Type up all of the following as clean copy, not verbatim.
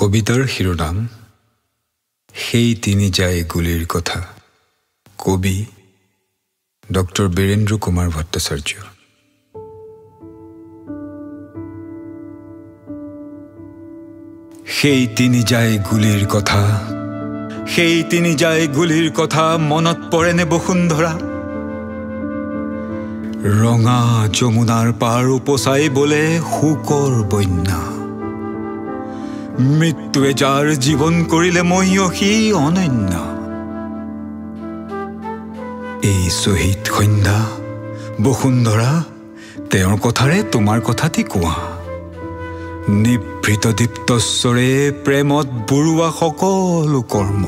কবিতার শিরোনাম সেই তিনি যায় গুলির কথা। কবি ডক্টর বীরেন্দ্র কুমার ভট্টাচার্য। সেই তিনি যায় গুলির কথা, সেই তিনি যায় গুলির কথা, মনত পৰেনে বসুন্ধৰা। ৰঙা যমুনাৰ পাৰ উপচাই বোলে শোকৰ বন্যা। মৃত্যুৱে যাৰ জীৱন কৰিলে মহীয়সী অনন্য। এই শ্বহীদ সন্ধ্যা বসুন্ধৰা, তেওঁৰ কথাৰে তোমাৰ কথাটি কোৱা। নিভৃত দীপ্তস্বৰে প্ৰেমত বুৰুৱা সকলো কৰ্ম।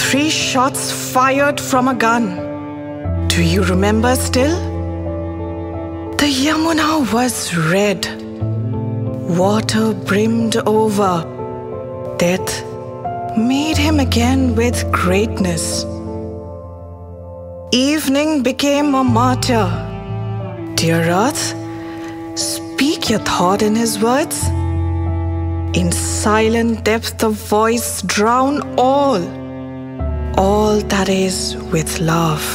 Three shots fired from a gun. Do you remember still? The Yamuna was red. Water brimmed over. Death made him again with greatness. Evening became a martyr. Dear Earth, speak your thought in his words. In silent depth of voice drown all that is with love.